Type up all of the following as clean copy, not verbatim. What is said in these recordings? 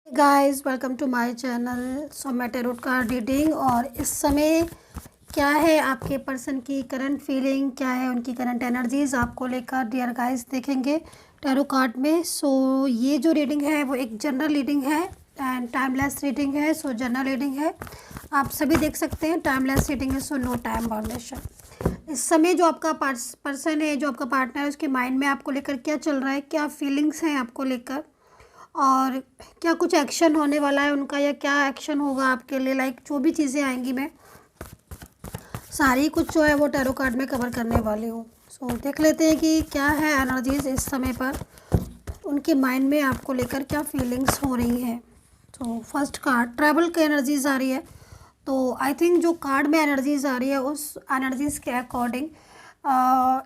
Guys welcome to my channel. So मैं tarot card reading और इस समय क्या है आपके पर्सन की करंट फीलिंग, क्या है उनकी करंट एनर्जीज आपको लेकर डियर गाइस देखेंगे टैरो कार्ड में। सो ये जो रीडिंग है वो एक जनरल रीडिंग है एंड टाइमलेस रीडिंग है। सो जनरल रीडिंग है, आप सभी देख सकते हैं। टाइमलेस रीडिंग है, सो नो टाइम बाउंडेशन। इस समय जो आपका पर्सन है, जो आपका पार्टनर है, उसके माइंड में आपको लेकर क्या चल रहा है, क्या फीलिंग्स हैं आपको लेकर, और क्या कुछ एक्शन होने वाला है उनका, या क्या एक्शन होगा आपके लिए। लाइक जो भी चीज़ें आएंगी मैं सारी कुछ जो है वो टैरो कार्ड में कवर करने वाली हूँ। सो देख लेते हैं कि क्या है एनर्जीज इस समय पर, उनके माइंड में आपको लेकर क्या फीलिंग्स हो रही हैं। तो फर्स्ट कार्ड ट्रैवल की एनर्जीज आ रही है। तो आई थिंक जो कार्ड में एनर्जीज आ रही है उस एनर्जीज़ के अकॉर्डिंग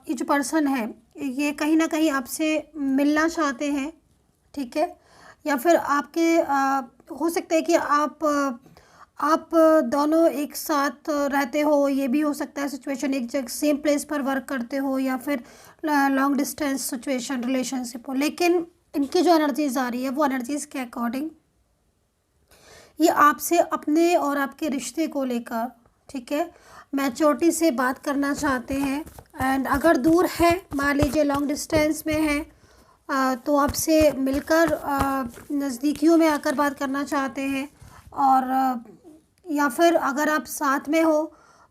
ये जो पर्सन है ये कहीं ना कहीं आपसे मिलना चाहते हैं, ठीक है। या फिर आपके हो सकता है कि आप दोनों एक साथ रहते हो, ये भी हो सकता है सिचुएशन, एक जगह सेम प्लेस पर वर्क करते हो, या फिर लॉन्ग डिस्टेंस सिचुएशन रिलेशनशिप हो। लेकिन इनकी जो एनर्जीज आ रही है वो एनर्जीज़ के अकॉर्डिंग ये आपसे अपने और आपके रिश्ते को लेकर, ठीक है, मैच्योरिटी से बात करना चाहते हैं। एंड अगर दूर है, मान लीजिए लॉन्ग डिस्टेंस में है, तो आपसे मिलकर नज़दीकियों में आकर बात करना चाहते हैं। और या फिर अगर आप साथ में हो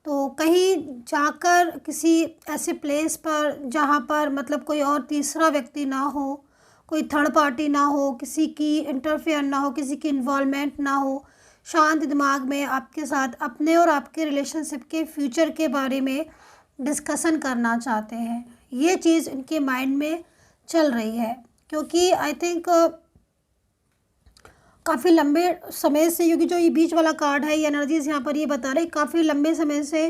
तो कहीं जाकर किसी ऐसे प्लेस पर जहाँ पर मतलब कोई और तीसरा व्यक्ति ना हो, कोई थर्ड पार्टी ना हो, किसी की इंटरफेयर ना हो, किसी की इन्वॉल्वमेंट ना हो, शांत दिमाग में आपके साथ अपने और आपके रिलेशनशिप के फ्यूचर के बारे में डिस्कशन करना चाहते हैं। ये चीज़ इनके माइंड में चल रही है, क्योंकि आई थिंक काफ़ी लंबे समय से, क्योंकि जो ये बीच वाला कार्ड है ये एनर्जीज यहाँ पर ये बता रही काफ़ी लंबे समय से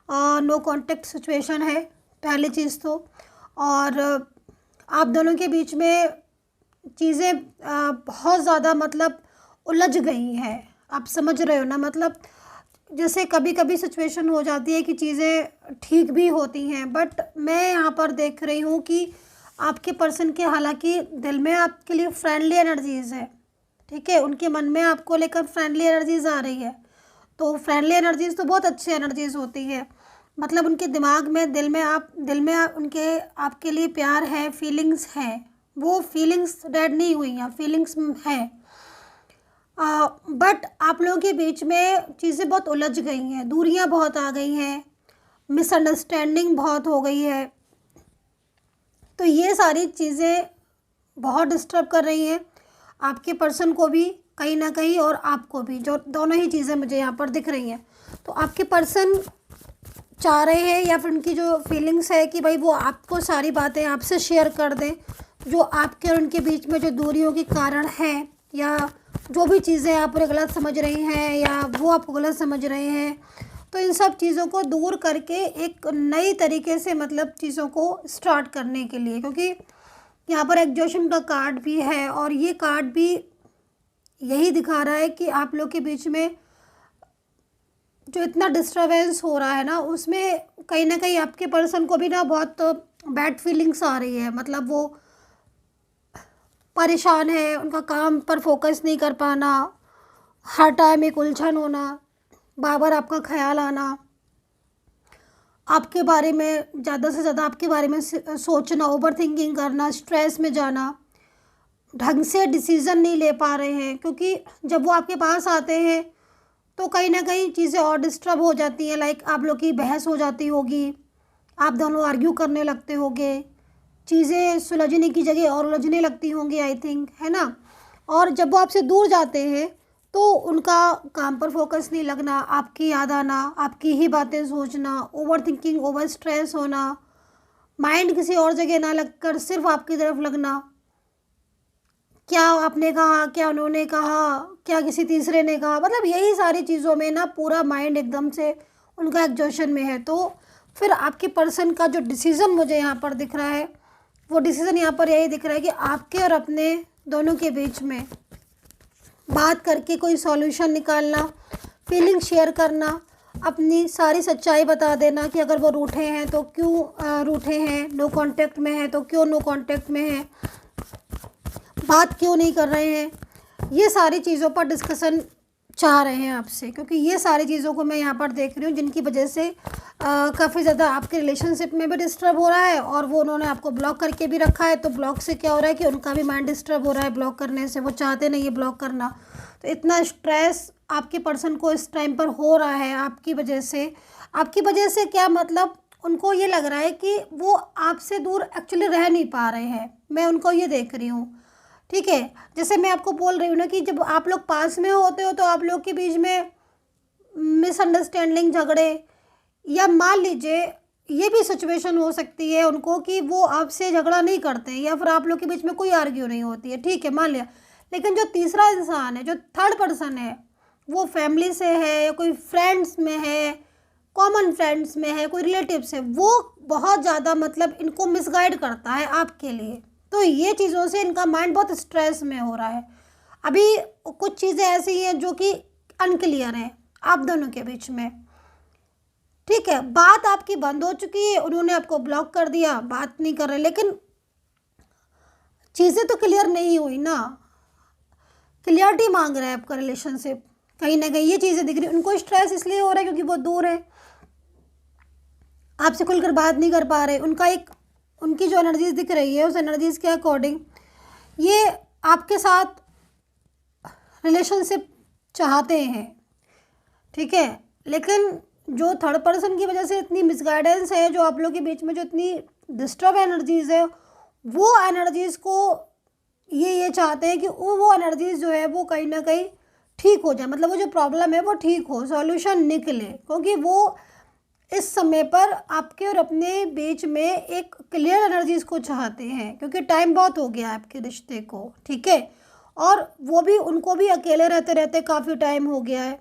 नो कांटेक्ट सिचुएशन है पहली चीज़ तो। और आप दोनों के बीच में चीज़ें बहुत ज़्यादा मतलब उलझ गई हैं, आप समझ रहे हो ना। मतलब जैसे कभी कभी सिचुएशन हो जाती है कि चीज़ें ठीक भी होती हैं, बट मैं यहाँ पर देख रही हूँ कि आपके पर्सन के हालांकि दिल में आपके लिए फ्रेंडली एनर्जीज़ है, ठीक है, उनके मन में आपको लेकर फ्रेंडली एनर्जीज आ रही है। तो फ्रेंडली एनर्जीज तो बहुत अच्छी एनर्जीज होती है, मतलब उनके दिमाग में दिल में उनके आपके लिए प्यार है, फीलिंग्स हैं, वो फीलिंग्स डेड नहीं हुई हैं, फीलिंग्स हैं। बट आप लोगों के बीच में चीज़ें बहुत उलझ गई हैं, दूरियां बहुत आ गई हैं, मिसअंडरस्टैंडिंग बहुत हो गई है। तो ये सारी चीज़ें बहुत डिस्टर्ब कर रही हैं आपके पर्सन को भी कहीं ना कहीं, और आपको भी, जो दोनों ही चीज़ें मुझे यहाँ पर दिख रही हैं। तो आपके पर्सन चाह रहे हैं, या फिर उनकी जो फीलिंग्स है कि भाई वो आपको सारी बातें आपसे शेयर कर दें, जो आपके और उनके बीच में जो दूरियों के कारण हैं, या जो भी चीज़ें आप उन्हें गलत समझ रही हैं या वो आपको गलत समझ रहे हैं। तो इन सब चीज़ों को दूर करके एक नई तरीके से मतलब चीज़ों को स्टार्ट करने के लिए, क्योंकि यहाँ पर एग्जॉशन का कार्ड भी है और ये कार्ड भी यही दिखा रहा है कि आप लोग के बीच में जो इतना डिस्टर्बेंस हो रहा है ना, उसमें कहीं ना कहीं आपके पर्सन को भी ना बहुत बैड फीलिंग्स आ रही है। मतलब वो परेशान है, उनका काम पर फोकस नहीं कर पाना, हर टाइम एक उलझन होना, बार बार आपका ख्याल आना, आपके बारे में ज़्यादा से ज़्यादा आपके बारे में सोचना, ओवर थिंकिंग करना, स्ट्रेस में जाना, ढंग से डिसीज़न नहीं ले पा रहे हैं। क्योंकि जब वो आपके पास आते हैं तो कहीं ना कहीं चीज़ें और डिस्टर्ब हो जाती हैं। लाइक आप लोग की बहस हो जाती होगी, आप दोनों आर्ग्यू करने लगते होंगे, चीज़ें सुलझने की जगह और उलझने लगती होंगी, आई थिंक, है ना। और जब वो आपसे दूर जाते हैं तो उनका काम पर फोकस नहीं लगना, आपकी याद आना, आपकी ही बातें सोचना, ओवर थिंकिंग, ओवर स्ट्रेस होना, माइंड किसी और जगह ना लगकर सिर्फ आपकी तरफ लगना, क्या आपने कहा, क्या उन्होंने कहा, क्या किसी तीसरे ने कहा, मतलब यही सारी चीज़ों में ना पूरा माइंड एकदम से उनका एग्जॉशन में है। तो फिर आपके पर्सन का जो डिसीज़न मुझे यहाँ पर दिख रहा है, वो डिसीज़न यहाँ पर यही दिख रहा है कि आपके और अपने दोनों के बीच में बात करके कोई सॉल्यूशन निकालना, फीलिंग शेयर करना, अपनी सारी सच्चाई बता देना कि अगर वो रूठे हैं तो क्यों रूठे हैं, नो कांटेक्ट में है तो क्यों नो कांटेक्ट में है, बात क्यों नहीं कर रहे हैं, ये सारी चीज़ों पर डिस्कशन चाह रहे हैं आपसे, क्योंकि ये सारी चीज़ों को मैं यहाँ पर देख रही हूँ जिनकी वजह से काफ़ी ज़्यादा आपके रिलेशनशिप में भी डिस्टर्ब हो रहा है, और वो उन्होंने आपको ब्लॉक करके भी रखा है। तो ब्लॉक से क्या हो रहा है कि उनका भी माइंड डिस्टर्ब हो रहा है, ब्लॉक करने से वो चाहते नहीं है ब्लॉक करना। तो इतना स्ट्रेस आपके पर्सन को इस टाइम पर हो रहा है आपकी वजह से। आपकी वजह से क्या मतलब, उनको ये लग रहा है कि वो आपसे दूर एक्चुअली रह नहीं पा रहे हैं, मैं उनको ये देख रही हूँ। ठीक है, जैसे मैं आपको बोल रही हूँ ना कि जब आप लोग पास में होते हो तो आप लोग के बीच में मिसअंडरस्टैंडिंग, झगड़े, या मान लीजिए ये भी सिचुएशन हो सकती है उनको कि वो आपसे झगड़ा नहीं करते हैं या फिर आप लोग के बीच में कोई आर्ग्यू नहीं होती है, ठीक है, मान लिया। लेकिन जो तीसरा इंसान है, जो थर्ड पर्सन है, वो फैमिली से है या कोई फ्रेंड्स में है, कॉमन फ्रेंड्स में है, कोई रिलेटिव्स है, वो बहुत ज़्यादा मतलब इनको मिसगाइड करता है आपके लिए। तो ये चीज़ों से इनका माइंड बहुत स्ट्रेस में हो रहा है। अभी कुछ चीज़ें ऐसी हैं जो कि अनक्लियर हैं आप दोनों के बीच में, ठीक है। बात आपकी बंद हो चुकी है, उन्होंने आपको ब्लॉक कर दिया, बात नहीं कर रहे, लेकिन चीज़ें तो क्लियर नहीं हुई ना। क्लियरिटी मांग रहा है आपका रिलेशनशिप, कहीं ना कहीं ये चीज़ें दिख रही। उनको स्ट्रेस इसलिए हो रहा है क्योंकि वो दूर है, आपसे खुलकर बात नहीं कर पा रहे। उनकी जो एनर्जीज दिख रही है उस एनर्जीज के अकॉर्डिंग ये आपके साथ रिलेशनशिप चाहते हैं, ठीक है। लेकिन जो थर्ड पर्सन की वजह से इतनी मिसगाइडेंस है, जो आप लोग के बीच में जो इतनी डिस्टर्ब एनर्जीज है, वो एनर्जीज को ये चाहते हैं कि वो एनर्जीज जो है वो कहीं ना कहीं ठीक हो जाए, मतलब वो जो प्रॉब्लम है वो ठीक हो, सॉल्यूशन निकले। क्योंकि वो इस समय पर आपके और अपने बीच में एक क्लियर एनर्जीज को चाहते हैं, क्योंकि टाइम बहुत हो गया है आपके रिश्ते को, ठीक है। और वो भी, उनको भी अकेले रहते रहते काफ़ी टाइम हो गया है,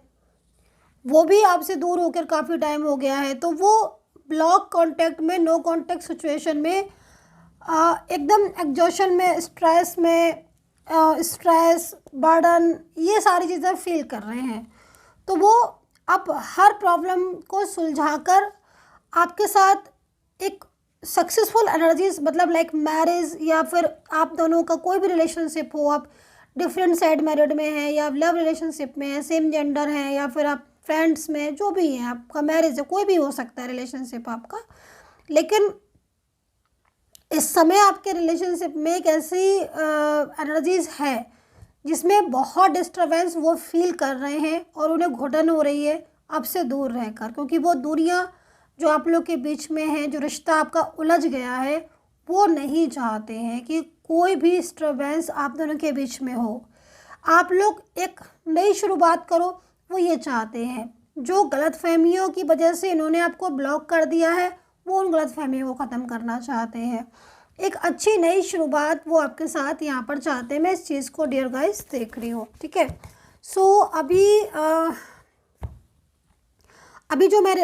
वो भी आपसे दूर होकर काफ़ी टाइम हो गया है। तो वो ब्लॉक कांटेक्ट में, नो कांटेक्ट सिचुएशन में, एकदम एग्जॉशन में, स्ट्रेस में, स्ट्रेस, बर्डन, ये सारी चीज़ें फील कर रहे हैं। तो वो अब हर प्रॉब्लम को सुलझाकर आपके साथ एक सक्सेसफुल एनर्जीज, मतलब लाइक मैरिज, या फिर आप दोनों का कोई भी रिलेशनशिप हो, आप डिफरेंट साइड मैरिड में हैं या लव रिलेशनशिप में है, सेम जेंडर हैं, या फिर आप फ्रेंड्स में, जो भी है, आपका मैरिज है, कोई भी हो सकता है रिलेशनशिप आपका। लेकिन इस समय आपके रिलेशनशिप में एक ऐसी एनर्जीज है जिसमें बहुत डिस्टर्बेंस वो फील कर रहे हैं और उन्हें घुटन हो रही है आपसे दूर रहकर, क्योंकि वो दूरियां जो आप लोग के बीच में हैं, जो रिश्ता आपका उलझ गया है, वो नहीं चाहते हैं कि कोई भी डिस्टर्बेंस आप दोनों के बीच में हो। आप लोग एक नई शुरुआत करो, वो ये चाहते हैं। जो गलतफहमियों की वजह से इन्होंने आपको ब्लॉक कर दिया है, वो उन गलतफहमियों को ख़त्म करना चाहते हैं। एक अच्छी नई शुरुआत वो आपके साथ यहाँ पर चाहते हैं। मैं इस चीज़ को डियर गाइस देख रही हूँ, ठीक है। सो अभी जो मैं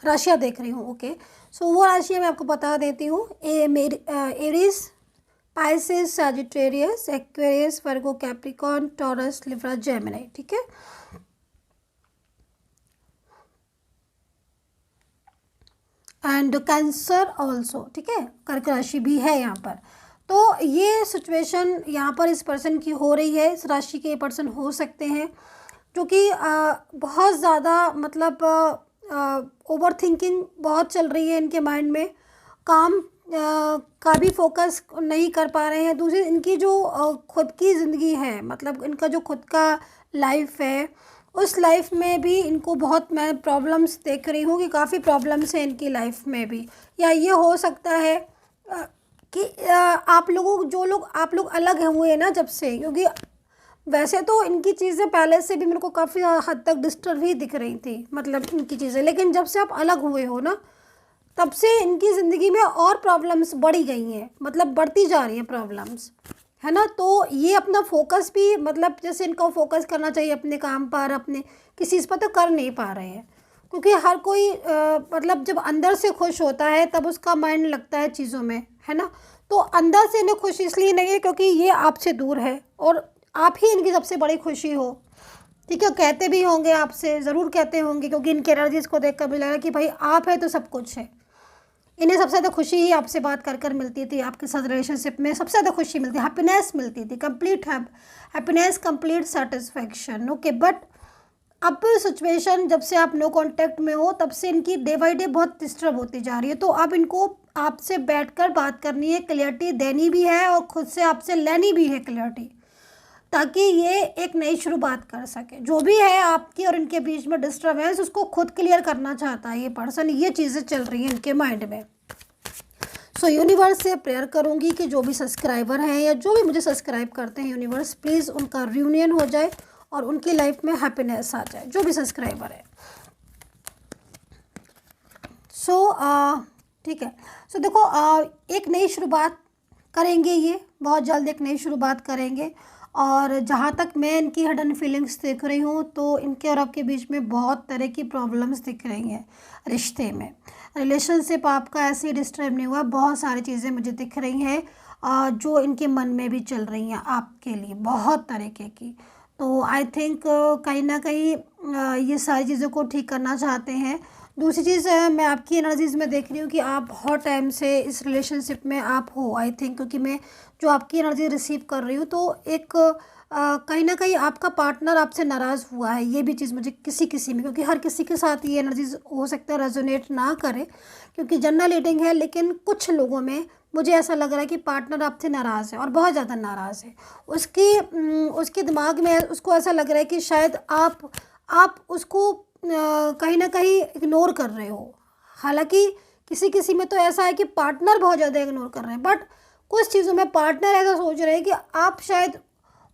राशियाँ देख रही हूँ, ओके। सो वो राशियाँ मैं आपको बता देती हूँ। एरीज, पाइसेस, सैजिटेरियस, एक्वेरियस, वर्गो, कैप्रिकॉर्न, टॉरस, लिब्रा, जेमिनी, ठीक है। एंड कैंसर ऑल्सो, ठीक है, कर्क राशि भी है यहाँ पर। तो ये सिचुएशन यहाँ पर इस पर्सन की हो रही है। इस राशि के पर्सन हो सकते हैं जो कि बहुत ज़्यादा मतलब ओवर थिंकिंग बहुत चल रही है इनके माइंड में, काम का भी फोकस नहीं कर पा रहे हैं। दूसरी, इनकी जो खुद की ज़िंदगी है, मतलब इनका जो खुद का लाइफ है, उस लाइफ में भी इनको बहुत, मैं प्रॉब्लम्स देख रही हूँ कि काफ़ी प्रॉब्लम्स हैं इनकी लाइफ में भी। या ये हो सकता है कि आप लोग अलग हुए हैं ना जब से, क्योंकि वैसे तो इनकी चीज़ें पहले से भी मेरे को काफ़ी हद तक डिस्टर्ब ही दिख रही थी, मतलब इनकी चीज़ें। लेकिन जब से आप अलग हुए हो ना, तब से इनकी ज़िंदगी में और प्रॉब्लम्स बढ़ी गई हैं, मतलब बढ़ती जा रही हैं प्रॉब्लम्स, है ना। तो ये अपना फोकस भी, मतलब जैसे इनको फोकस करना चाहिए अपने काम पर, अपने किसी चीज़ पर, तो कर नहीं पा रहे हैं। क्योंकि हर कोई मतलब जब अंदर से खुश होता है तब उसका माइंड लगता है चीज़ों में, है ना। तो अंदर से इन्हें खुश इसलिए नहीं है क्योंकि ये आपसे दूर है और आप ही इनकी सबसे बड़ी खुशी हो, ठीक है। कहते भी होंगे आपसे, ज़रूर कहते होंगे, क्योंकि इनके एनर्जीज़ को देख कर भी लग रहा है कि भाई आप है तो सब कुछ है। इन्हें सबसे ज़्यादा खुशी ही आपसे बात कर कर मिलती थी, आपके साथ रिलेशनशिप में सबसे ज़्यादा खुशी मिलती, हैप्पीनेस मिलती थी, complete happiness, complete satisfaction. Okay, but अब सिचुएशन जब से आप नो कांटेक्ट में हो तब से इनकी डे बाई डे बहुत डिस्टर्ब होती जा रही है। तो अब इनको आपसे बैठकर बात करनी है, क्लियरिटी देनी भी है और खुद से आपसे लेनी भी है क्लियरिटी, ताकि ये एक नई शुरुआत कर सके। जो भी है आपकी और इनके बीच में डिस्टर्बेंस, उसको खुद क्लियर करना चाहता है ये पर्सन। ये चीज़ें चल रही हैं इनके माइंड में। सो यूनिवर्स से प्रेयर करूँगी कि जो भी सब्सक्राइबर हैं या जो भी मुझे सब्सक्राइब करते हैं, यूनिवर्स प्लीज़ उनका रियूनियन हो जाए और उनकी लाइफ में हैप्पीनेस आ जाए, जो भी सब्सक्राइबर है। ठीक है। सो देखो, एक नई शुरुआत करेंगे, ये बहुत जल्द एक नई शुरुआत करेंगे। और जहाँ तक मैं इनकी हिडन फीलिंग्स देख रही हूँ तो इनके और आपके बीच में बहुत तरह की प्रॉब्लम्स दिख रही हैं रिश्ते में। रिलेशनशिप आपका ऐसे ही डिस्टर्ब नहीं हुआ, बहुत सारी चीज़ें मुझे दिख रही हैं जो इनके मन में भी चल रही हैं आपके लिए, बहुत तरीके की। तो आई थिंक कहीं ना कहीं ये सारी चीज़ों को ठीक करना चाहते हैं। दूसरी चीज़ मैं आपकी एनर्जीज़ में देख रही हूँ कि आप बहुत टाइम से इस रिलेशनशिप में आप हो, आई थिंक, क्योंकि मैं जो आपकी एनर्जी रिसीव कर रही हूँ तो एक कहीं ना कहीं आपका पार्टनर आपसे नाराज़ हुआ है। ये भी चीज़ मुझे किसी किसी में, क्योंकि हर किसी के साथ ये एनर्जीज हो सकता है रेजोनेट ना करे क्योंकि जनरल रीडिंग है, लेकिन कुछ लोगों में मुझे ऐसा लग रहा है कि पार्टनर आपसे नाराज़ है और बहुत ज़्यादा नाराज़ है। उसके दिमाग में उसको ऐसा लग रहा है कि शायद आप उसको कहीं ना कहीं इग्नोर कर रहे हो। हालांकि किसी किसी में तो ऐसा है कि पार्टनर बहुत ज़्यादा इग्नोर कर रहे हैं, बट कुछ चीज़ों में पार्टनर ऐसा सोच रहे हैं कि आप शायद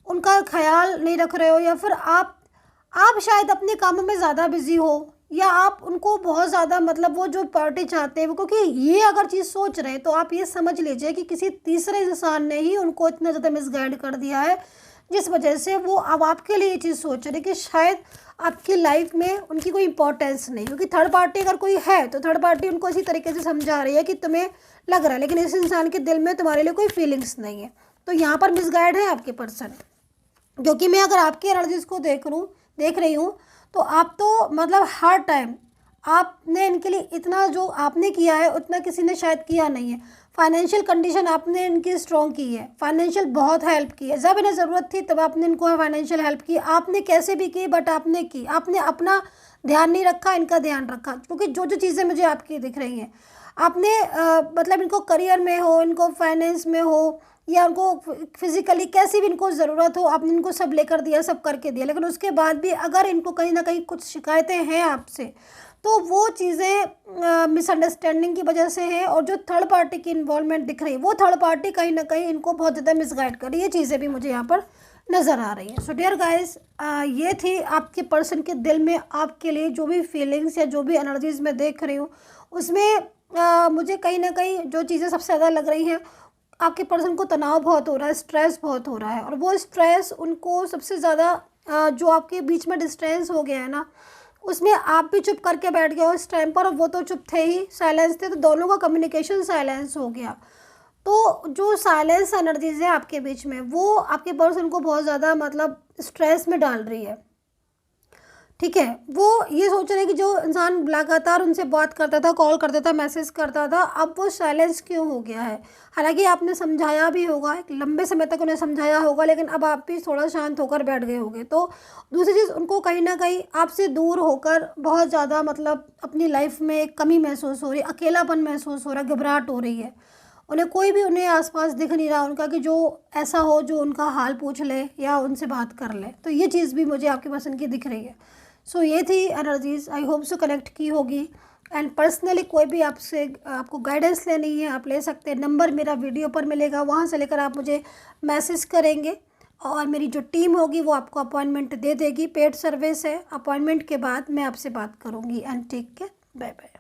उनका ख्याल नहीं रख रहे हो, या फिर आप शायद अपने कामों में ज़्यादा बिजी हो, या आप उनको बहुत ज़्यादा मतलब वो जो पार्टी चाहते हैं वो, क्योंकि ये अगर चीज़ सोच रहे हैं तो आप ये समझ लीजिए कि किसी तीसरे इंसान ने ही उनको इतना ज़्यादा मिसगाइड कर दिया है, जिस वजह से वो अब आपके लिए ये चीज़ सोच रहे हैं कि शायद आपकी लाइफ में उनकी कोई इंपॉर्टेंस नहीं। क्योंकि थर्ड पार्टी अगर कोई है तो थर्ड पार्टी उनको इसी तरीके से समझा रही है कि तुम्हें लग रहा है, लेकिन इस इंसान के दिल में तुम्हारे लिए कोई फीलिंग्स नहीं है। तो यहाँ पर मिसगाइड है आपके पर्सन। क्योंकि मैं अगर आपकी एनर्जीज को देख रही हूँ तो आप तो मतलब हर टाइम आपने इनके लिए इतना जो आपने किया है उतना किसी ने शायद किया नहीं है। फाइनेंशियल कंडीशन आपने इनकी स्ट्रॉन्ग की है, फाइनेंशियल बहुत हेल्प की है। जब इन्हें ज़रूरत थी तब आपने इनको फाइनेंशियल हेल्प की, आपने कैसे भी की, बट आपने की। आपने अपना ध्यान नहीं रखा, इनका ध्यान रखा। क्योंकि जो जो चीज़ें मुझे आपकी दिख रही हैं, आपने मतलब इनको करियर में हो, इनको फाइनेंस में हो, या उनको फिज़िकली कैसी भी इनको ज़रूरत हो, आपने इनको सब लेकर दिया, सब करके दिया। लेकिन उसके बाद भी अगर इनको कहीं ना कहीं कुछ शिकायतें हैं आपसे तो वो चीज़ें मिसअंडरस्टैंडिंग की वजह से है। और जो थर्ड पार्टी की इन्वॉल्वमेंट दिख रही है, वो थर्ड पार्टी कहीं ना कहीं इनको बहुत ज़्यादा मिसगाइड कर रही है। ये चीज़ें भी मुझे यहाँ पर नज़र आ रही है। सो डियर गाइस, ये थी आपके पर्सन के दिल में आपके लिए जो भी फीलिंग्स या जो भी एनर्जीज मैं देख रही हूँ, उसमें मुझे कहीं ना कहीं जो चीज़ें सबसे ज़्यादा लग रही हैं, आपके पर्सन को तनाव बहुत हो रहा है, स्ट्रेस बहुत हो रहा है। और वो स्ट्रेस उनको सबसे ज़्यादा जो आपके बीच में डिस्टेंस हो गया है ना, उसमें आप भी चुप करके बैठ गए हो इस टाइम पर, और वो तो चुप थे ही, साइलेंस थे, तो दोनों का कम्युनिकेशन साइलेंस हो गया। तो जो साइलेंस एनर्जीज है आपके बीच में, वो आपके पर्सन को बहुत ज़्यादा मतलब स्ट्रेस में डाल रही है। ठीक है, वो ये सोच रहे हैं कि जो इंसान लगातार उनसे बात करता था, कॉल करता था, मैसेज करता था, अब वो साइलेंस क्यों हो गया है। हालांकि आपने समझाया भी होगा, एक लंबे समय तक उन्हें समझाया होगा, लेकिन अब आप भी थोड़ा शांत होकर बैठ गए होंगे। तो दूसरी चीज़, उनको कहीं ना कहीं आपसे दूर होकर बहुत ज़्यादा मतलब अपनी लाइफ में एक कमी महसूस हो रही है, अकेलापन महसूस हो रहा है, घबराहट हो रही है। उन्हें कोई भी उन्हें आसपास दिख नहीं रहा उनका कि जो ऐसा हो जो उनका हाल पूछ ले या उनसे बात कर ले। तो ये चीज़ भी मुझे आपके पर्सन की दिख रही है। सो ये थी energies, I hope so connect की होगी। एंड पर्सनली कोई भी आपको गाइडेंस लेनी है, आप ले सकते हैं। नंबर मेरा वीडियो पर मिलेगा, वहाँ से लेकर आप मुझे मैसेज करेंगे और मेरी जो टीम होगी वो आपको अपॉइंटमेंट दे देगी। पेड सर्विस है, अपॉइंटमेंट के बाद मैं आपसे बात करूँगी। And take care, bye bye.